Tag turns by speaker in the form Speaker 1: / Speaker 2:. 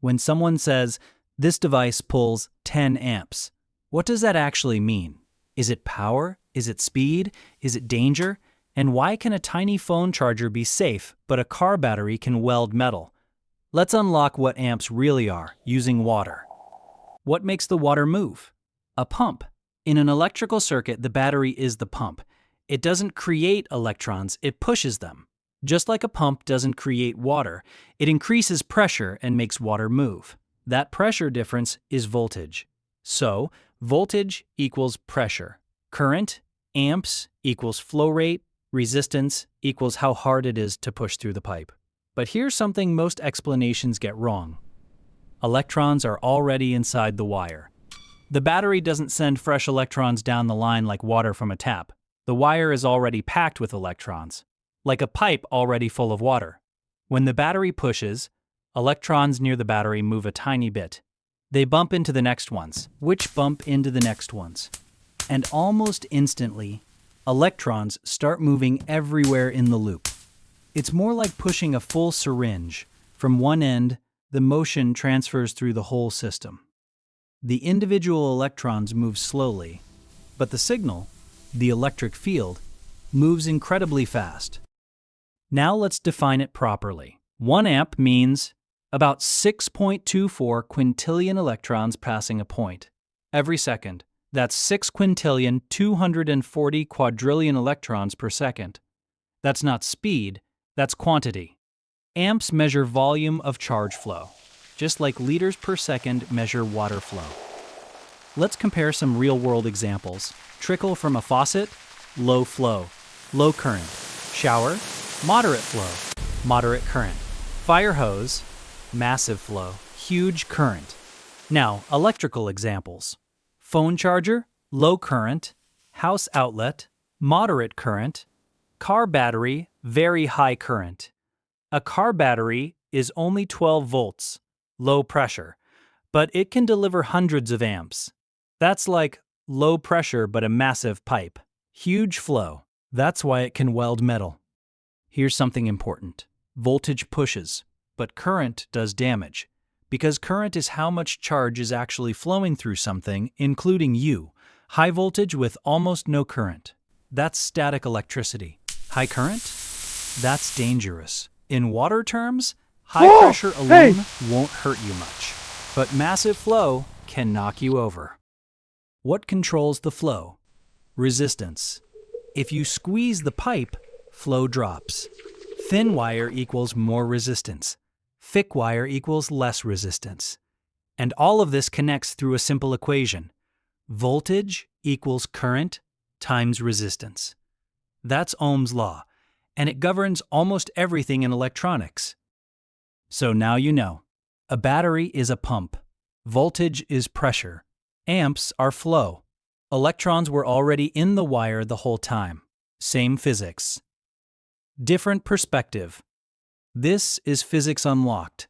Speaker 1: When someone says, "This device pulls 10 amps," what does that actually mean? Is it power? Is it speed? Is it danger? And why can a tiny phone charger be safe, but a car battery can weld metal? Let's unlock what amps really are using water. What makes the water move? A pump. In an electrical circuit, the battery is the pump. It doesn't create electrons, it pushes them. Just like a pump doesn't create water, it increases pressure and makes water move. That pressure difference is voltage. So, voltage equals pressure. Current, amps, equals flow rate. Resistance equals how hard it is to push through the pipe. But here's something most explanations get wrong. Electrons are already inside the wire. The battery doesn't send fresh electrons down the line like water from a tap. The wire is already packed with electrons, like a pipe already full of water. When the battery pushes, electrons near the battery move a tiny bit. They bump into the next ones, which bump into the next ones. And almost instantly, electrons start moving everywhere in the loop. It's more like pushing a full syringe. From one end, the motion transfers through the whole system. The individual electrons move slowly, but the signal, the electric field, moves incredibly fast. Now let's define it properly. 1 amp means about 6.24 quintillion electrons passing a point every second. That's 6 quintillion 240 quadrillion electrons per second. That's not speed, that's quantity. Amps measure volume of charge flow, just like liters per second measure water flow. Let's compare some real-world examples. Trickle from a faucet, low flow, low current. Shower, moderate flow, moderate current. Fire hose, massive flow, huge current. Now, electrical examples. Phone charger, low current. House outlet, moderate current. Car battery, very high current. A car battery is only 12 volts, low pressure, but it can deliver hundreds of amps. That's like low pressure but a massive pipe. Huge flow. That's why it can weld metal. Here's something important. Voltage pushes, but current does damage. Because current is how much charge is actually flowing through something, including you. High voltage with almost no current. That's static electricity. High current? That's dangerous. In water terms, high pressure alone won't hurt you much. But massive flow can knock you over. What controls the flow? Resistance. If you squeeze the pipe, flow drops. Thin wire equals more resistance. Thick wire equals less resistance. And all of this connects through a simple equation. Voltage equals current times resistance. That's Ohm's law, and it governs almost everything in electronics. So now you know. A battery is a pump. Voltage is pressure. Amps are flow. Electrons were already in the wire the whole time. Same physics. Different perspective. This is Physics Unlocked.